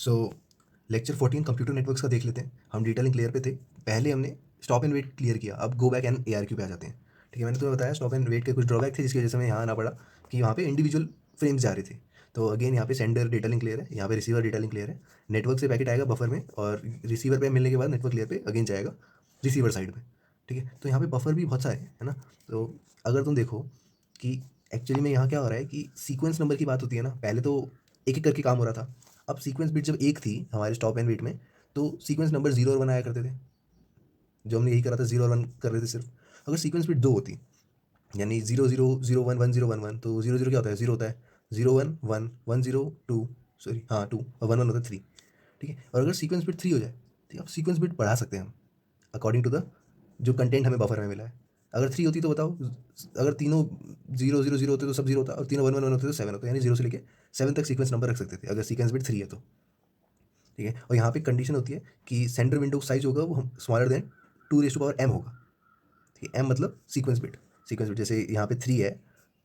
सो lecture 14 computer networks का देख लेते हैं। हम डेटा लिंक लेयर पे थे। पहले हमने स्टॉप एंड वेट क्लियर किया, अब गो बैक एंड ARQ पे आ जाते हैं। ठीक है, मैंने तुम्हें बताया स्टॉप एंड वेट के कुछ ड्रॉबैक थे जिसकी वजह से मैं यहाँ आना पड़ा कि वहाँ पे इंडिविजुअल फ्रेम्स जा रहे थे। तो अगेन यहाँ पे सेंडर डेटा लिंक लेयर है, यहाँ पे रिसीवर डेटा लिंक लेयर है। नेटवर्क से पैकेट आएगा बफर में और रिसीवर पे मिलने के बाद नेटवर्क लेयर पे अगेन जाएगा रिसीवर साइड में। ठीक है, तो यहाँ पे बफर भी बहुत सारे हैं, है ना। तो अगर तुम देखो कि एक्चुअली में यहाँ क्या हो रहा है कि सीक्वेंस नंबर की बात होती है ना, पहले तो एक एक करके काम हो रहा था। अब सीक्वेंस बिट जब एक थी हमारे स्टॉप एंड वेट में, तो सीक्वेंस नंबर 0 और 1 आया करते थे। जो हमने यही करा था 0 और 1 कर रहे थे सिर्फ। अगर सीक्वेंस बिट 2 होती, यानी 0 0 0 1 1 0 1 1, तो 0 0 क्या होता है, 0 होता है, 0 1 1 1 0 2, सॉरी हाँ 2, और 1 1 होता है 3। ठीक है, और अगर सीक्वेंस बिट 3 हो जाए, ठीक है, अब सीक्वेंस बिट बढ़ा सकते हैं हम अकॉर्डिंग टू द जो कंटेंट हमें बफर में मिला है। अगर 3 होती तो बताओ, अगर तीनों 0 0 0 होते तो सब 0 होता, और तीनों 1 1 1 होते तो 7 होता, यानी 0 से लेके 7 तक सीक्वेंस नंबर रख सकते थे अगर सीक्वेंस बिट 3 है तो। ठीक है, और यहाँ पे कंडीशन होती है कि सेंटर विंडो साइज होगा वो स्मॉलर देन 2m होगा। ठीक है, m मतलब सीक्वेंस बिट। सीक्वेंस बिट जैसे यहाँ पे 3 है,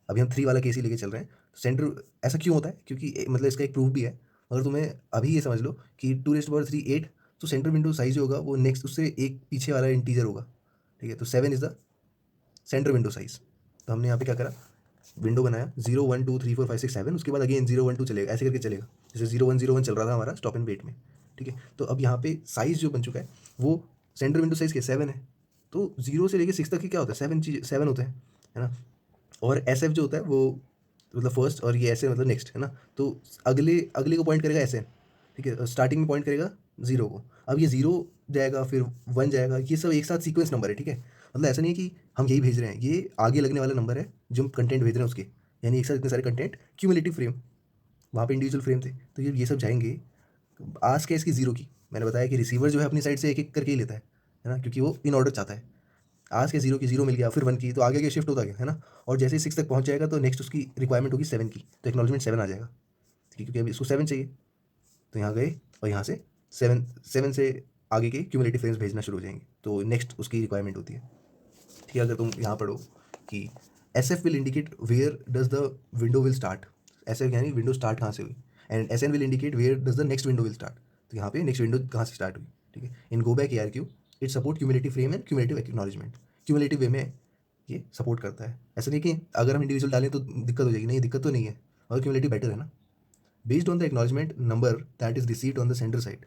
अभी हम 3 वाला केस ही लेके चल रहे हैं। सेंटर ऐसा क्यों होता है, क्योंकि मतलब इसका एक प्रूफ भी है। अगर तुम्हें अभी ये समझ लो कि 2 3 8, तो सेंटर विंडो साइज जो होगा वो नेक्स्ट उससे एक पीछे वाला इंटीजर होगा। ठीक है, तो 7 is the centre window size. तो हमने यहाँ पे क्या करा, विंडो बनाया 0 1 2 3 4 5 6 7, उसके बाद अगेन 0 1 2 चलेगा, ऐसे करके चलेगा। जैसे 0 1 0 1 चल रहा था हमारा स्टॉप एंड वेट में। ठीक है, तो अब यहाँ पे साइज जो बन चुका है वो सेंटर विंडो साइज के 7 है। तो 0 से लेके 6 तक की क्या होता है, 7 चीज 7 होते हैं, है ना। और SF जो होता है वो मतलब फर्स्ट, और ये ऐसे मतलब नेक्स्ट, है ना। तो अगले अगले को पॉइंट करेगा ऐसे। ठीक है, स्टार्टिंग में पॉइंट करेगा 0 को। अब ये 0 जाएगा फिर 1 जाएगा, ये सब एक साथ सीक्वेंस नंबर है। ठीक है, मतलब ऐसा नहीं है कि हम यही भेज रहे हैं, ये आगे लगने वाला नंबर है जो हम कंटेंट भेज रहे हैं उसके, यानी एक साथ इतने सारे कंटेंट क्यूमुलेटिव फ्रेम। वहाँ पे इंडिविजुअल फ्रेम थे, तो ये सब जाएंगे। आज क्या इसकी 0 की, मैंने बताया कि रिसीवर जो है अपनी साइड से एक एक करके ही लेता है ना, क्योंकि वो इन ऑर्डर चाहता है। आज के 0 की 0 मिल गया, फिर 1 की, तो आगे शिफ्ट होता गया, है ना। और जैसे ही 6 तक पहुंच जाएगा तो नेक्स्ट उसकी रिक्वायरमेंट होगी 7 की, तो एक्नॉलेजमेंट 7 आ जाएगा। ठीक है, क्योंकि अभी इसको 7 चाहिए, तो यहाँ गए और यहाँ से 7 से आगे के क्यूमुलेटिव फ्रेम्स भेजना शुरू हो जाएंगे, तो नेक्स्ट उसकी रिक्वायरमेंट होती है। ठीक है, अगर तुम यहाँ पढ़ो कि SF will indicate where does the window will start. SF यानी विंडो स्टार्ट कहाँ से हुई, and SN will indicate where does the next window will start. तो यहाँ पे नेक्स्ट विंडो कहाँ से स्टार्ट हुई। ठीक है, in go back ARQ it support cumulative frame and cumulative acknowledgement. Cumulative way में ये सपोर्ट करता है। ऐसा नहीं कि अगर हम इंडिविजुअल डालें तो दिक्कत हो जाएगी, नहीं दिक्कत तो नहीं है, और क्यूमुलेटिव बेटर है ना। Based on the acknowledgement number that is received on the centre side,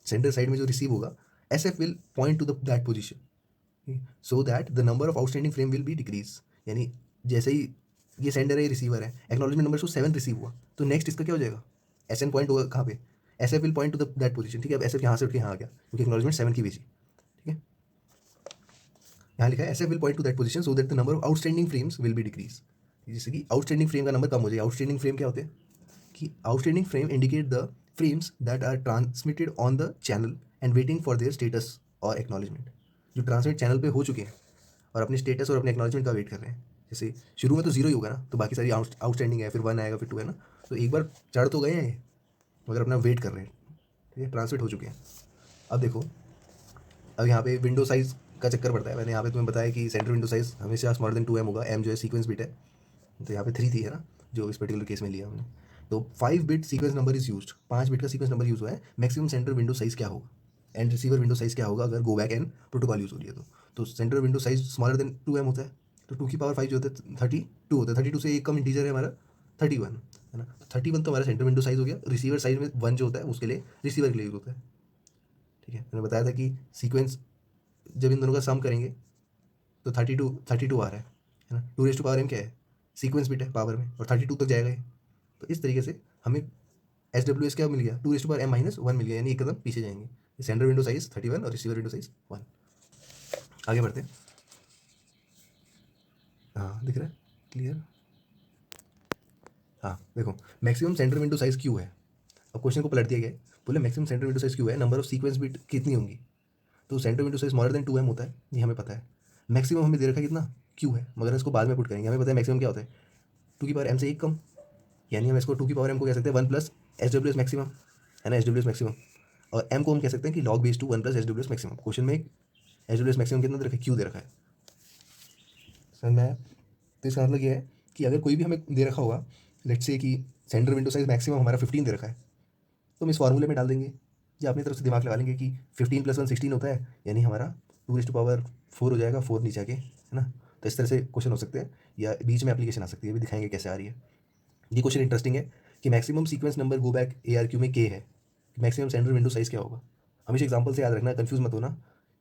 centre side में जो रिसीव होगा, SF will point to the that position so that the number of outstanding frame will be decrease. यानी जैसे ही ये sender है, ये receiver है, acknowledgement number 7 receive हुआ, तो नेक्स्ट इसका क्या हो जाएगा, SN पॉइंट होगा कहाँ पे, SF will point to the that position. ठीक है, अब SF यहाँ से उठ के यहाँ आ गया क्योंकि एक्नॉलेजमेंट 7 की भेजी। ठीक है, यहाँ लिखा है SF will point to that position so that the number of outstanding frames will be decrease. जैसे कि आउटस्टैंडिंग फ्रेम का नंबर कम हो जाए। आउटस्टैंडिंग फ्रेम क्या होते हैं कि outstanding frame indicate the frames that are transmitted on the channel and waiting for their status और एक्नॉलेजमेंट। जो ट्रांसमिट चैनल पे हो चुके हैं और अपने स्टेटस और अपने एक्नॉलेजमेंट का वेट कर रहे हैं। जैसे शुरू में तो 0 ही होगा ना, तो बाकी सारी आउटस्टैंडिंग है, फिर 1 आएगा, फिर 2 है ना। तो एक बार चढ़ तो गए हैं ये, मगर अपना वेट कर रहे हैं। ठीक है, ट्रांसमिट हो चुके हैं। अब देखो, अब यहाँ पे विंडो साइज़ का चक्कर पड़ता है। मैंने यहाँ पे तुम्हें बताया कि सेंटर विंडो साइज़ हमेशा स्मॉलर देन 2m होगा। m जो है सीक्वेंस बिट है, तो यहाँ पे 3 थी, है ना, जो इस पर्टिकुलर केस में लिया हमने। तो 5 bit sequence number is used, 5 bit का सीक्वेंस नंबर यूज़ हुआ है। मैक्सिमम सेंटर विंडो साइज़ क्या होगा एंड रिसीवर विंडो साइज़ क्या होगा अगर गो बैक एंड प्रोटोकॉल यूज़ हो रही है तो centre window size smaller than 2m होता है, तो 2 की पावर 5 जो होता है 32 होता है। 32 से एक कम इंटीजर है हमारा 31, है ना। तो 31 तो हमारा सेंटर विंडो साइज़ हो गया। रिसीवर साइज में 1 जो होता है उसके लिए रिसीवर के लिए यूज़ होता है। ठीक है, मैंने बताया था कि सीक्वेंस जब इन दोनों का सम करेंगे तो 32 आ रहा है ना। 2 पावर m क्या है, सीक्वेंस बिट है पावर में, और 32 तक जाएगा ये। तो इस तरीके से हमें SWS क्या मिल गया, 2 - m - 1 मिल गया, यानी एक कदम पीछे जाएंगे। सेंटर विंडो साइज 31 और रिसीवर विंडो साइज 1। आगे बढ़ते हैं। हाँ, दिख रहा है क्लियर। हाँ देखो, मैक्सिमम सेंटर विंडो साइज क्यों है। अब क्वेश्चन को पलट दिया गया है, बोले मैक्सिमम सेंटर विंडो साइज क्यों है, नंबर ऑफ सीक्वेंस बिट कितनी होंगी। तो centre window size smaller than 2m होता है, ये हमें पता है। मैक्सिमम हमें दे रखा है कितना, क्यों है, मगर इसको बाद में पुट करेंगे। हमें पता है मैक्सिमम क्या होता है, 2 की पावर m से एक कम, यानी हम इसको 2 की पावर m को कह सकते हैं 1 प्लस SWS मैक्सिमम, है ना, SWS मैक्सिमम। और m को हम कह सकते हैं कि log base two 1 plus SWS maximum. Question में एक SWS मैक्सिमम कितना दे रखा है, क्यों दे रखा है सर मैं, तो इसका मतलब ये है कि अगर कोई भी हमें दे रखा होगा, लेट्स से कि सेंटर विंडो साइज मैक्सिमम हमारा 15 दे रखा है, तो हम इस फॉर्मूले में डाल देंगे या अपनी तरफ से दिमाग लगा लेंगे कि 15 + 1 16 होता है, यानी हमारा 2⁴ हो जाएगा, 4 नीचे आके, है ना। तो इस तरह से क्वेश्चन हो सकते हैं या बीच में एप्लीकेशन आ सकती है, अभी दिखाएंगे कैसे आ रही है। ये क्वेश्चन इंटरेस्टिंग है कि मैक्सिमम सीक्वेंस नंबर गो बैक ARQ में k है, मैक्सिमम सेंटर विंडो साइज क्या होगा। हमेशा एग्जांपल से याद रखना, कंफ्यूज मत होना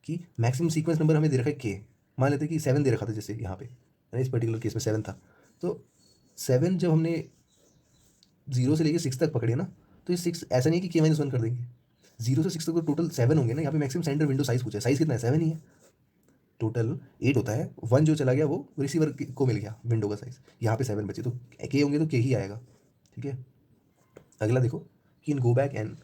कि मैक्सिमम सीक्वेंस नंबर हमें दे रखा है k, मान लेते हैं कि 7 दे रखा था, जैसे यहाँ पे इस पर्टिकुलर केस में 7 था, तो 7 जब हमने 0 से लेकर 6 तक पकड़े ना, तो ये 6 ऐसा नहीं है कि k-1 कर देंगे, 0 से 6 तक तो टोटल 7 होंगे ना। यहाँ पे मैक्सिमम सेंटर विंडो साइज पूछा है, साइज कितना है, 7 ही है, टोटल 8 होता है, 1 जो चला गया वो रिसीवर को मिल गया विंडो का साइज, यहाँ पे 7 बचे, तो k होंगे तो k ही आएगा, ठीक है। अगला देखो कि in go back and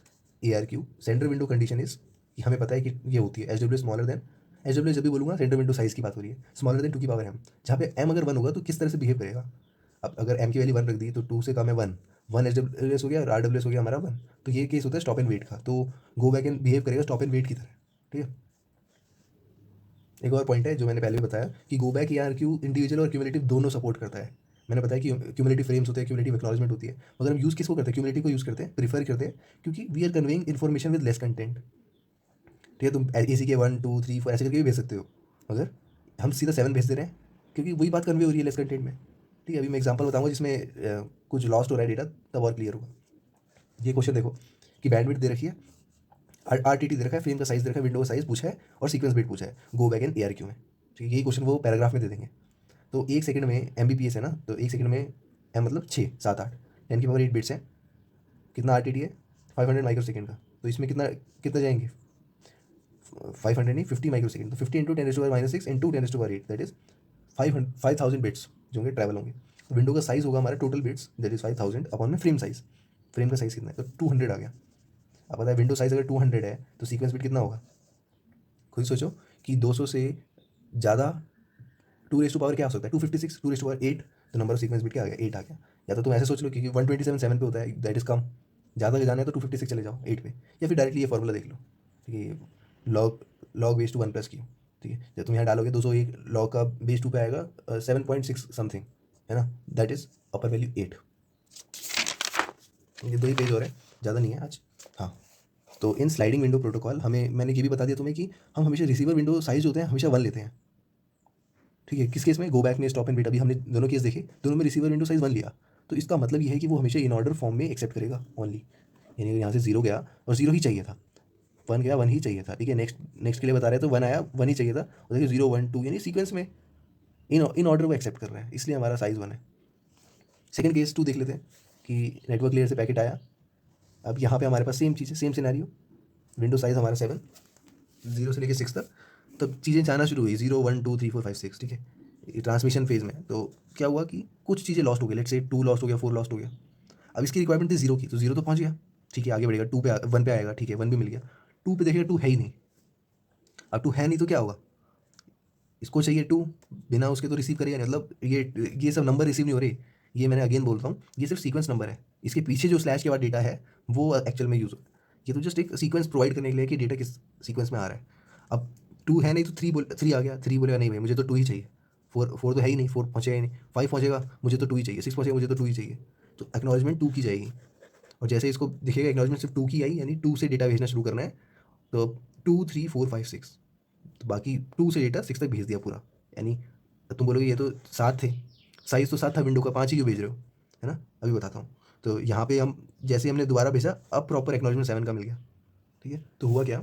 ARQ sender window condition is, कि हमें पता है कि ये होती है SW स्मॉलर देन, SW जब भी बोलूँगा सेंटर विंडो साइज की बात हो रही है, स्मॉलर देन 2 की पावर m, जहाँ पे m अगर 1 होगा तो किस तरह से बिहेव करेगा। अब अगर m की वैल्यू 1 रख दी तो 2 से कम है 1 SWS हो गया और RWS हो गया हमारा 1, तो ये केस होता है स्टॉप एंड वेट का, तो गो बैक एंड बिहेव करेगा स्टॉप एंड वेट की तरह, ठीक है। एक और पॉइंट है जो मैंने पहले भी बताया कि गो बैक ARQ इंडिविजुअल और क्यूमुलेटिव दोनों सपोर्ट करता है। मैंने बताया कि क्यूमुलेटिव फ्रेम्स होते हैं, क्यूमुलेटिव एक्नॉलेजमेंट होती है, मगर हम यूज़ किसको करते हैं, क्यूमुलेटिव को यूज़ करते हैं, प्रीफर करते हैं, क्योंकि we are conveying information with less content, ठीक है। तुम AC के 1 2 3 4 ऐसे करके भी भेज सकते हो, मगर हम सीधा 7 भेज दे रहे हैं क्योंकि वही बात कन्वे हो रही है लेस कंटेंट में, ठीक है। अभी मैं एग्जाम्पल बताऊंगा जिसमें कुछ लॉस्ट हो रहा है डेटा, तब और क्लियर होगा। ये क्वेश्चन देखो कि बैंडविड्थ दे रखी है, RTT दे रखा है, फ्रेम का साइज दे रखा है, विंडो का साइज पूछा है और सीक्वेंस बिट पूछा है गो बैक एंड ARQ में, ठीक है। यही क्वेश्चन वो पैराग्राफ में दे देंगे। तो 1 सेकंड में MBPS है ना, तो 1 सेकंड में M मतलब 6 7 8 10 की पावर 8 बिट्स है, कितना RTT है 500 माइक्रो सेकेंड का, तो इसमें कितना कितना जाएंगे 500 नहीं 50 माइक्रो सेकेंड, तो 50 into 10⁻⁻6 into 10⁻8 that is 5000 bits जो होंगे ट्रैवल होंगे। तो विंडो का साइज होगा हमारा total bits that is 5000 upon में फ्रेम साइज, फ्रेम का साइज कितना है तो 200 आ गया। अब पता है विंडो साइज अगर 200 है तो सीक्वेंस बिट कितना होगा, खुद सोचो कि 200 से ज़्यादा 2 क्या हो सकता है 256, 2 8, तो नंबर ऑफ सीक्वेंस बिट क्या आ गया 8 आ गया। या तो तुम ऐसे सोच लो कि 127 7 पे होता है दैट इज कम, ज़्यादा जाना है तो 256 चले जाओ 8 पे, या फिर डायरेक्टली ये फॉर्मूला देख लो, ठीक है। लॉग बेस टू 1 + क्यू, ठीक है। जब तुम यहाँ डालोगे 201 लॉग का बेस 2 पे आएगा 7.6 समथिंग, है ना, दैट इज अपर वैल्यू 8। ये 2 ही पेज हो रहे हैं, ज़्यादा नहीं है आज। हाँ, तो इन स्लाइडिंग विंडो प्रोटोकॉल हमें, मैंने ये भी बता दिया तुम्हें कि हम हमेशा रिसीवर विंडो साइज होते हैं हमेशा 1 लेते हैं, ठीक है। किस केस में, गो बैक में, स्टॉप एंड वेट, अभी हमने दोनों केस देखे, दोनों में रिसीवर विंडो साइज 1 लिया, तो इसका मतलब ये है कि वो हमेशा इन ऑर्डर फॉर्म में एक्सेप्ट करेगा ओनली, यानी अगर यहाँ से 0 गया और 0 ही चाहिए था, 1 गया 1 ही चाहिए था, ठीक है। नेक्स्ट के लिए बता रहे हैं तो 1 आया 1 ही चाहिए था, और देखिए 0 1 2 यानी सीक्वेंस में इन ऑर्डर को एक्सेप्ट कर रहा है, इसलिए हमारा साइज 1 है। सेकंड केस 2 देख लेते हैं कि नेटवर्क लेयर से पैकेट आया, अब यहाँ पे हमारे पास सेम चीज़ है, सेम सिनेरियो, विंडो साइज हमारा 7, 0 से लेकर 6 तक, तब चीज़ें जाना शुरू हुई 0 1 2 3 4 5 6, ठीक है। ट्रांसमिशन फेज में तो क्या हुआ कि कुछ चीज़ें लॉस्ट हो गई, लेट से 2 लॉस्ट हो गया, 4 लॉस्ट हो गया। अब इसकी रिक्वायरमेंट थी 0 की, तो 0 तो पहुँच गया, ठीक है, आगे बढ़ेगा 2 पे 1 पे आएगा, ठीक है, 1 भी मिल गया, 2 पे देखेगा 2 है ही नहीं। अब 2 है नहीं तो क्या होगा, इसको चाहिए 2, बिना उसके तो रिसीव करेगा नहीं, मतलब ये सब नंबर रिसीव नहीं हो रही। ये मैंने अगेन बोलता हूँ, ये सिर्फ सीक्वेंस नंबर है, इसके पीछे जो स्लैश के बाद डेटा है वो एक्चुअल में यूज़ होता है। ये तो जस्ट एक सीक्वेंस प्रोवाइड करने के लिए कि डेटा किस सीक्वेंस में आ रहा है। अब 2 है नहीं तो 3 आ गया, 3 बोलेगा नहीं भाई मुझे तो 2 ही चाहिए, 4 तो है ही नहीं, 4 पहुँचेगा ही नहीं, 5 पहुँचेगा मुझे तो 2 ही चाहिए, 6 पहुँचेगा मुझे तो 2 ही चाहिए, तो एक्नॉलेजमेंट 2 की जाएगी। और जैसे इसको दिखेगा एक्नॉलेजमेंट सिर्फ 2 की आई, यानी 2 से डेटा भेजना शुरू करना है, तो 2 3 4 5 6, तो बाकी 2 से डेटा 6 तक भेज दिया पूरा, यानी तुम बोलोगे ये तो 7 थे, साइज़ तो 7 था विंडो का, 5 ही क्यों भेज रहे हो, है ना। अभी बताता हूँ। तो यहाँ पे हम जैसे हमने दोबारा भेजा, अब प्रॉपर एक्नॉलेजमेंट 7 का मिल गया, ठीक है। तो हुआ क्या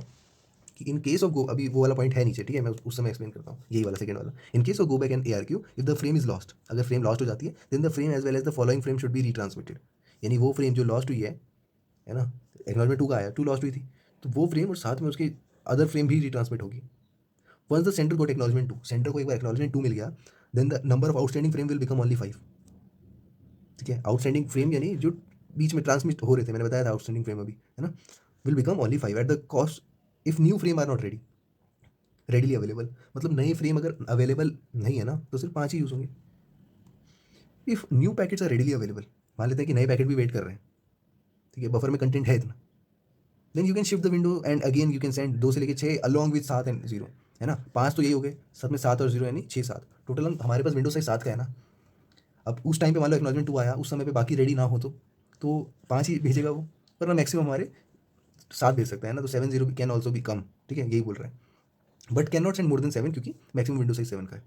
कि इन केस ऑफ गो, अभी वो वाला पॉइंट है नीचे, ठीक है, मैं उस समय एक्सप्लेन करता हूँ, यही वाला सेकंड वाला। In case of go back and ARQ if the frame is lost, अगर फ्रेम लॉस्ट हो जाती है then the frame as well as the following frame should be retransmitted, यानी वो फ्रेम जो लॉस्ट हुई है ना, एक्नॉलेजमेंट 2 का आया, 2 लॉस्ट हुई थी, तो वो फ्रेम और साथ में उसके अदर फ्रेम भी रिट्रांसमिट होगी। Once the sender got acknowledgement 2, sender को एक बार एक्नॉलेजमेंट 2 मिल गया, then the number of outstanding frame will become only 5, ठीक है। आउटस्टैंडिंग फ्रेम यानी जो बीच में ट्रांसमिट हो रहे थे, मैंने बताया था आउटस्टैंडिंग फ्रेम अभी, है ना, will become only 5 at the cost if new frame are not readily available, मतलब नए फ्रेम अगर अवेलेबल नहीं है ना तो सिर्फ 5 ही यूज़ होंगे। If new packets are readily available, मान लेते हैं कि नए पैकेट भी वेट कर रहे हैं, ठीक है, बफर में कंटेंट है इतना, then you can shift the window and again you can send 2 से लेकर 6 अलॉन्ग विद 7 एंड 0, है ना, 5 तो यही हो गए, साथ में 7 और 0 यानी 6 7, टोटल हमारे पास विंडो साइज 7 का है ना। अब उस टाइम पे मान लो एक्नॉलेजमेंट 2 आया, उस समय पे बाकी रेडी ना हो तो 5 ही भेजेगा वो, वरना मैक्सिमम हमारे 7 भेज सकता है ना, तो 7 0 कैन ऑल्सो बी कम, ठीक है, यही बोल रहा है, but can not send more than 7 क्योंकि मैक्सिमम विंडो साइज 7 का है।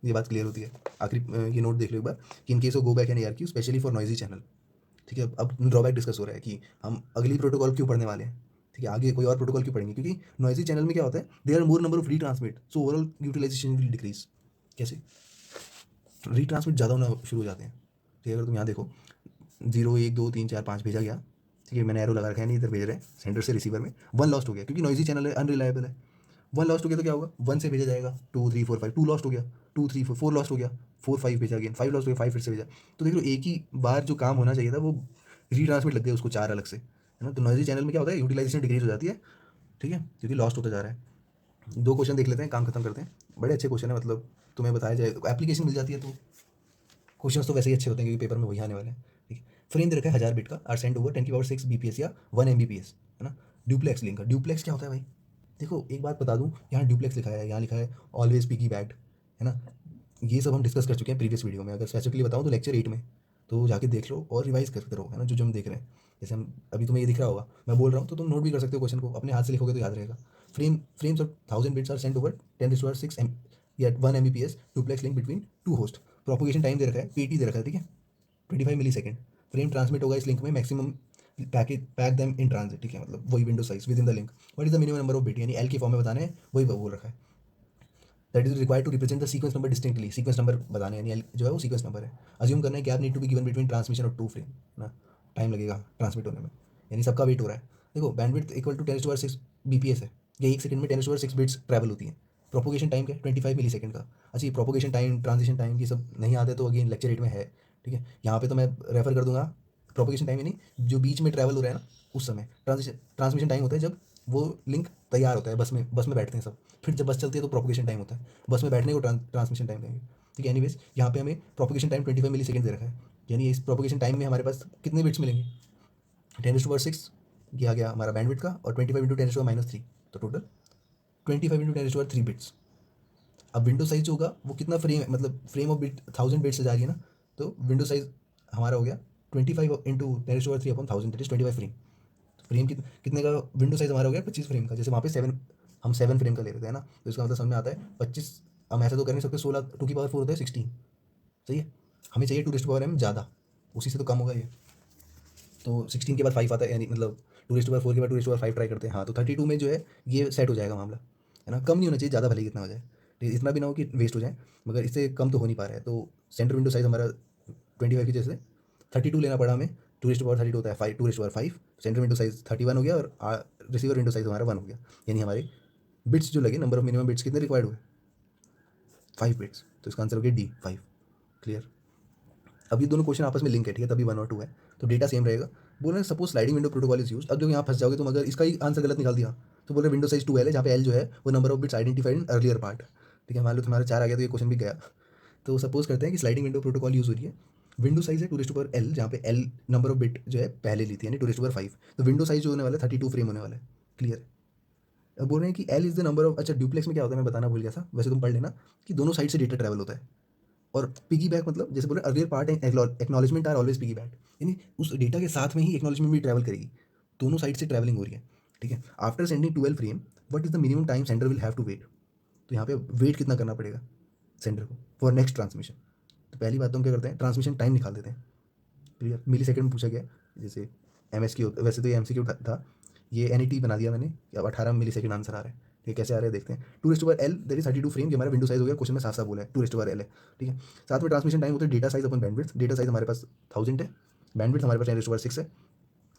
ये बात क्लियर होती है। आखिरी ये नोट देख लो एक बार कि इन case of go back and ARQ specially for noisy channel, ठीक है। अब ड्रॉबैक डिस्कस हो रहा है कि हम अगली प्रोटोकॉल क्यों पढ़ने वाले हैं, ठीक है, आगे कोई और प्रोटोकॉल क्यों पढ़ेंगे, क्योंकि नॉइजी चैनल में क्या होता है, there are more number of retransmit, so overall utilization will decrease. कैसे रीट्रांसमिट ज़्यादा होना शुरू हो जाते हैं, ठीक है। अगर तुम यहाँ देखो 0 1 2 3 4 5 भेजा गया, ठीक है, मैंने एरो लगा रखा है, नहीं इधर भेज रहे हैं सेंटर से रिसीवर में, 1 लॉस्ट हो गया क्योंकि नॉइजी चैनल है, अनरिलायबल है। 1 लॉस्ट हो गया तो क्या होगा, 1 से भेजा जाएगा 2 3 4 5, 2 लॉस्ट हो गया, 2 3 4 लॉस्ट हो गया, 4 5 भेजा गया, 5 लॉस्ट हो गया, 5 फिर से भेजा। तो देख लो एक ही बार जो काम होना चाहिए था वो रीट्रांसमिट लग गया उसको 4 अलग से, है ना। तो नॉइजी चैनल में क्या होता है, यूटिलाइजेशन डिक्रीज हो जाती है, ठीक है, क्योंकि लॉस्ट होता जा रहा है। 2 क्वेश्चन देख लेते हैं, काम खत्म करते हैं। बड़े अच्छे क्वेश्चन है, मतलब तुम्हें बताया जाए एप्लीकेशन मिल जाती है तो क्वेश्चन तो वैसे ही अच्छे होते हैं क्योंकि पेपर में वही आने वाले हैं, ठीक है। फ्रेम दे रखा है 1000 बिट का, आर सेंड ओवर 10 की पावर 6 BPS या 1 MBPS, है ना। ड्यूप्लेक्स लिंक का, ड्यूप्लेक्स क्या होता है भाई, देखो एक बात बता दूं, यहाँ ड्यूप्लेक्स लिखा है, यहाँ लिखा है ऑलवेज पिकी बैट, है ना। ये सब हम डिस्कस कर चुके हैं प्रीवियस वीडियो में, अगर स्पेसिफिकली बताऊँ तो लेक्चर 8 में, तो जाके देख लो और रिवाइज करते रहो, है ना, जो हम देख रहे हैं। जैसे हम अभी तुम्हें ये दिख रहा होगा, मैं बोल रहा हूँ तो तुम नोट भी कर सकते हो, क्वेश्चन को अपने हाथ से लिखोगे तो याद रहेगा। Frames of 1000 bits are sent over 10 या 1 MBPS duplex link between 2 host. Propagation time दे रखा है, PT दे रखा है, ठीक है, 25 मिलीसेकंड। फ्रेम ट्रांसमिट होगा इस लिंक में, maximum pack them in transit, ठीक है, मतलब वही window size within the link. What is the minimum number of bit, यानी L के फॉर्म में बताने हैं, वही बोल रखा है। That is required to represent the sequence number distinctly, sequence number बताने यानी L जो है वो सीक्वेंस नंबर है। अज्यूम करना है gap need to be given between transmission of 2 frame, ना टाइम लगेगा ट्रांसमिट होने में, यानी सबका वेट हो रहा है। देखो बैंडविड्थ इक्वल टू 10⁻6 BPS है, ये 1 सेकंड में 10⁻6 बिट्स ट्रैवल होती है। प्रोपोगेशन टाइम क्या है, 25 मिलीसेकंड का। अच्छा ये प्रोपोगेशन टाइम, ट्रांजिशन टाइम, ये सब नहीं आते तो अगेन लेक्चर 8 में है, ठीक है। यहाँ पे तो मैं रेफर कर दूंगा। प्रोपोगेशन टाइम यानी जो बीच में ट्रैवल हो रहा है ना उस समय। ट्रांसमिशन टाइम होता है जब वो लिंक तैयार होता है, बस में बैठते हैं सब, फिर जब बस चलती है तो प्रोपोगेशन टाइम होता है, बस में बैठने को ट्रांसमिशन टाइम कहेंगे, ठीक है। एनीवेज यहाँ पे हमें प्रोपोगेशन टाइम 25 मिलीसेकंड दे रखा है, यानी इस प्रोपोगेशन टाइम में हमारे पास कितने बिट्स मिलेंगे, 10⁻6 ये आ गया हमारा बैंडविड्थ का, और 25 इंटू 10⁻3, तो टोटल 25 इंटू 10⁻3 बिट्स। अब विंडो साइज जो होगा वो कितना फ्रेम, मतलब फ्रेम ऑफ बिट 1000 बिट्स से जा रही है ना, तो विंडो साइज हमारा हो गया 25 into 10⁻3 upon 1000, that is 25 frame. Frame कितने का विंडो साइज हमारा हो गया 25 फ्रेम का, जैसे वहाँ पे 7, हम 7 फ्रेम का ले रहे थे, है ना, तो इसका मतलब समझ में आता है 25। हम ऐसा तो कर नहीं सकते, 16 2 की पावर 4 होता है 16, सही है। हमें चाहिए 2 ज़्यादा, उसी से तो कम होगा ये, तो 16 के बाद 5 आता है, यानी मतलब 2 4 के बाद 2 5 ट्राई करते हैं, हाँ तो 32 में जो है ये सेट हो जाएगा मामला, है ना। कम नहीं होना चाहिए, ज़्यादा भले कितना हो जाए, इतना भी ना हो कि वेस्ट हो जाए, मगर इससे कम तो हो नहीं पा रहा है। तो सेंटर विंडो साइज हमारा 25 की जैसे 32 लेना पड़ा हमें, 2 32 होता है 5, 2 5, सेंटर विंडो साइज 31 हो गया, और रिसीवर विंडो साइज हमारा 1 हो गया, यानी हमारे बिट्स जो लगे, नंबर ऑफ मिनिमम बिट्स कितने रिक्वायर्ड हुए, 5 बिट्स, तो इसका आंसर हो गया D 5। क्लियर। अब ये दोनों क्वेश्चन आपस में लिंक है, ठीक है, तभी 1 और 2 है, तो डेटा सेम रहेगा। बोल रहे हैं suppose sliding window protocol is use. अब जो यहाँ फंस जाओगे तुम, अगर इसका ही आंसर गलत निकाल दिया तो बोल रहे विंडो साइज 2L है, जहाँ पे L जो है वो number of bits identified in earlier part, ठीक है। मान लो तुम्हारा 4 आ गया तो ये क्वेश्चन भी गया। तो सपोज करते हैं कि स्लाइडिंग विंडो प्रोटोकॉल यूज हो रही है, विंडो साइज है 2L, जहाँ पे L नंबर ऑफ बिट जो है पहले ली थी, यानी 2/5, तो विंडो साइज जो होने वाला है 32 फ्रेम होने वाला है। क्लियर। अब बोल रहे हैं कि L is the number of, अच्छा ड्यूप्लेक्स में क्या होता है मैं बताना भूल गया था, वैसे तुम पढ़ लेना कि दोनों साइड से डेटा ट्रैवल होता है। और पिगी बैक मतलब जैसे बोल रहे earlier part and acknowledgement are always piggyback, यानी उस डेटा के साथ में ही एक्नॉलेजमेंट भी ट्रैवल करेगी, दोनों साइड से ट्रैवलिंग हो रही है, ठीक है। After sending 12 frame what is the minimum time sender will have to wait, तो यहाँ पे वेट कितना करना पड़ेगा सेंडर को फॉर नेक्स्ट ट्रांसमिशन। तो पहली बात तो हम क्या करते हैं, ट्रांसमिशन टाइम निकाल देते हैं। क्लियर। मिली सेकेंड पूछा गया, जैसे MS की, वैसे तो ये MCQ था, ये NET बना दिया मैंने, अब 18 मिली सेकेंड आंसर आ रहा है, ठीक है। कैसे आ रहा है देखते हैं। 2/L दैट इज 32 फ्रेम, ये हमारा विंडो साइज हो गया, क्वेश्चन में साफ साफ बोला है 2/L है, ठीक है। साथ में ट्रांसमिशन टाइम होता है डेटा साइज अपन बैंडविड्थ, डेटा साइज हमारे पास 1000 है, बैंडविड्थ हमारे पास 10⁻6 है,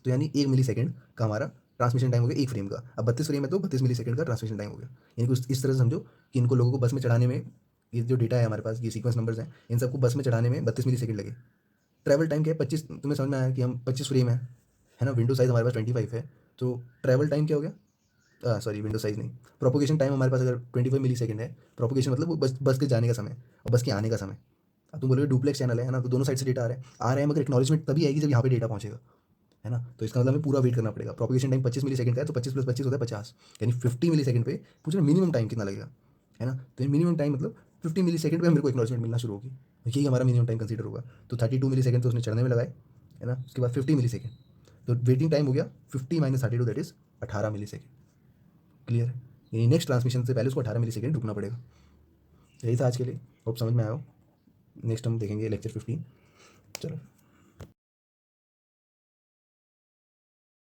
तो यानी 1 मिली सेकेंड का हमारा ट्रांसमिशन टाइम हो गया एक फ्रेम का। अब 32 फ्रेम है तो 32 मिली सेकेंड का ट्रांसमिशन टाइम हो गया, यानी कुछ इस तरह से समझो कि इनको लोगों को बस में चढ़ाने में, ये जो डेटा है हमारे पास, ये सीक्वेंस नंबर्स हैं, इन सबको बस में चढ़ाने में 32 मिली सेकेंड लगे। ट्रैवल टाइम क्या है 25, तुम्हें समझ में आया कि हम 25 फ्रेम है ना, विंडो साइज हमारे पास 25 है, तो ट्रैवल टाइम क्या हो गया, सॉरी विंडो साइज नहीं, प्रोपोगेशन टाइम हमारे पास अगर 25 मिली सेकेंड है, प्रोपोगेशन मतलब वो बस के जाने का समय और बस के आने का समय। अब तुम बोलोगे डुप्लेक्स चैनल है ना, तो दोनों साइड से डेटा आ रहा है मगर एक्नॉलेजमेंट तभी आएगी जब यहाँ पे डेटा पहुंचेगा, है ना। तो इसका मतलब हमें पूरा वेट करना पड़ेगा। प्रोपोगेशन टाइम 25 मिली सेकंड का है, तो 25 + 25 होता है 50, यानी 50 मिली सेकंड पे पूछ रहे मिनिमम टाइम कितना लगेगा, है ना। तो मिनिमम टाइम मतलब 50 मिली सेकंड पे मेरे को एक्नॉलेजमेंट मिलना शुरू होगी, यही हमारा मिनिमम टाइम कंसीडर होगा। तो 32 मिली सेकंड तो उसने चढ़ने में लगाए, है ना, उसके बाद 50 मिली सेकंड, तो वेटिंग टाइम हो गया 50 - 32, that is 18 millisecond. Clear है? यानी नेक्स्ट ट्रांसमिशन से पहले उसको 18 मिली सेकेंड रुकना पड़ेगा। यही था आज के लिए, होप समझ में आया हो। नेक्स्ट हम देखेंगे लेक्चर 15। चलो।